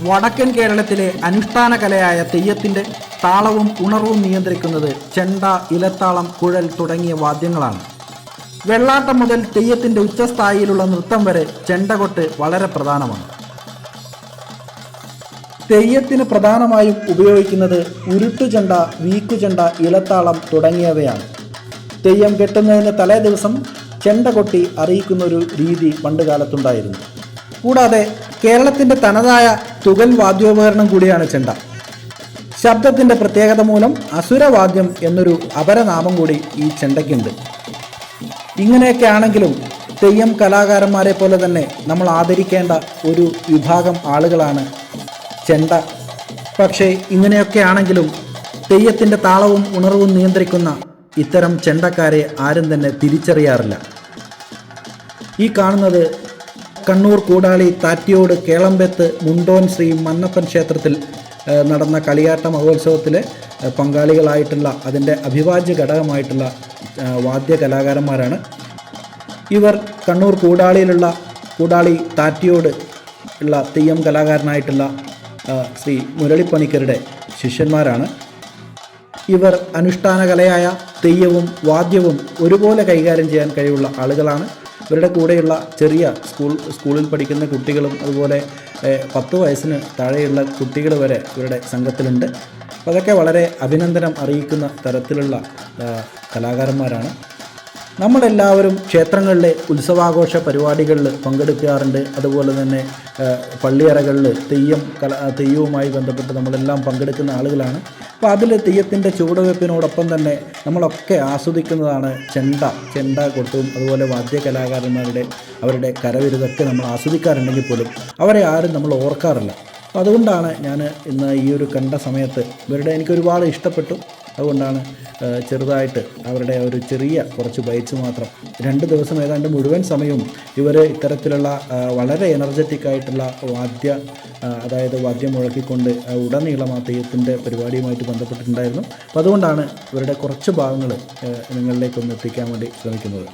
വടക്കൻ കേരളത്തിലെ അനുഷ്ഠാന കലയായ തെയ്യത്തിൻ്റെ താളവും ഉണർവും നിയന്ത്രിക്കുന്നത് ചെണ്ട, ഇലത്താളം, കുഴൽ തുടങ്ങിയ വാദ്യങ്ങളാണ്. വെള്ളാട്ടം മുതൽ തെയ്യത്തിൻ്റെ ഉച്ചസ്ഥായിയിലുള്ള നൃത്തം വരെ ചെണ്ടകൊട്ട് വളരെ പ്രധാനമാണ്. തെയ്യത്തിന് പ്രധാനമായും ഉപയോഗിക്കുന്നത് ഉരുട്ടുചെണ്ട, വീക്കുചെണ്ട, ഇലത്താളം തുടങ്ങിയവയാണ്. തെയ്യം കെട്ടുന്നതിന് തലേ ദിവസം ചെണ്ട കൊട്ടി അറിയിക്കുന്ന ഒരു രീതി പണ്ട് കാലത്തുണ്ടായിരുന്നു. കൂടാതെ കേരളത്തിൻ്റെ തനതായ തുകൽ വാദ്യോപകരണം കൂടിയാണ് ചെണ്ട. ശബ്ദത്തിൻ്റെ പ്രത്യേകത മൂലം അസുരവാദ്യം എന്നൊരു അപരനാമം കൂടി ഈ ചെണ്ടയ്ക്കുണ്ട്. ഇങ്ങനെയൊക്കെ ആണെങ്കിലും തെയ്യം കലാകാരന്മാരെ പോലെ തന്നെ നമ്മൾ ആദരിക്കേണ്ട ഒരു വിഭാഗം ആളുകളാണ് ചെണ്ട. പക്ഷേ ഇങ്ങനെയൊക്കെ ആണെങ്കിലും തെയ്യത്തിൻ്റെ താളവും ഉണർവും നിയന്ത്രിക്കുന്ന ഇത്തരം ചെണ്ടക്കാരെ ആരും തന്നെ തിരിച്ചറിയാറില്ല. ഈ കാണുന്നത് കണ്ണൂർ കൂടാളി താറ്റിയോട് കേളമ്പെത്ത് മുണ്ടോൻ ശ്രീ മന്നപ്പൻ ക്ഷേത്രത്തിൽ നടന്ന കളിയാട്ട മഹോത്സവത്തിലെ പങ്കാളികളായിട്ടുള്ള അതിൻ്റെ അവിഭാജ്യ ഘടകമായിട്ടുള്ള വാദ്യ കലാകാരന്മാരാണ് ഇവർ. കണ്ണൂർ കൂടാളി താറ്റിയോട് ഉള്ള തെയ്യം കലാകാരനായിട്ടുള്ള ശ്രീ മുരളിപ്പണിക്കരുടെ ശിഷ്യന്മാരാണ് ഇവർ. അനുഷ്ഠാന കലയായ തെയ്യവും വാദ്യവും ഒരുപോലെ കൈകാര്യം ചെയ്യാൻ കഴിവുള്ള ആളുകളാണ്. ഇവരുടെ കൂടെയുള്ള ചെറിയ സ്കൂളിൽ പഠിക്കുന്ന കുട്ടികളും അതുപോലെ 10 വയസ്സിന് താഴെയുള്ള കുട്ടികൾ വരെ ഇവരുടെ സംഘത്തിലുണ്ട്. അപ്പോൾ അതൊക്കെ വളരെ അഭിനന്ദനം അറിയിക്കുന്ന തരത്തിലുള്ള കലാകാരന്മാരാണ്. നമ്മളെല്ലാവരും ക്ഷേത്രങ്ങളിലെ ഉത്സവാഘോഷ പരിപാടികളിൽ പങ്കെടുക്കാറുണ്ട്. അതുപോലെ തന്നെ പള്ളിയറകളിൽ തെയ്യവുമായി ബന്ധപ്പെട്ട് നമ്മളെല്ലാം പങ്കെടുക്കുന്ന ആളുകളാണ്. അപ്പോൾ അതിൽ തെയ്യത്തിൻ്റെ ചുവടുവെപ്പിനോടൊപ്പം തന്നെ നമ്മളൊക്കെ ആസ്വദിക്കുന്നതാണ് ചെണ്ട കൊട്ടും അതുപോലെ വാദ്യ കലാകാരന്മാരുടെ അവരുടെ കരവിരുതൊക്കെ നമ്മൾ ആസ്വദിക്കാറുണ്ടെങ്കിൽ പോലും അവരെ ആരും നമ്മൾ ഓർക്കാറില്ല. അപ്പോൾ അതുകൊണ്ടാണ് ഞാൻ ഇന്ന് ഈ ഒരു കണ്ട സമയത്ത് ഇവരുടെ എനിക്കൊരുപാട് ഇഷ്ടപ്പെട്ടു. അതുകൊണ്ടാണ് ചെറുതായിട്ട് അവരുടെ ഒരു ചെറിയ കുറച്ച് ബൈറ്റ്സ് മാത്രം 2 ദിവസം ഏതാണ്ട് മുഴുവൻ സമയവും ഇവർ ഇത്തരത്തിലുള്ള വളരെ എനർജറ്റിക് ആയിട്ടുള്ള വാദ്യം മുഴക്കിക്കൊണ്ട് ഉടനീളം ആ തെയ്യത്തിൻ്റെ പരിപാടിയുമായിട്ട് ബന്ധപ്പെട്ടിട്ടുണ്ടായിരുന്നു. അപ്പോൾ അതുകൊണ്ടാണ് ഇവരുടെ കുറച്ച് ഭാഗങ്ങൾ നിങ്ങളിലേക്കൊന്ന് എത്തിക്കാൻ വേണ്ടി ശ്രമിക്കുന്നത്.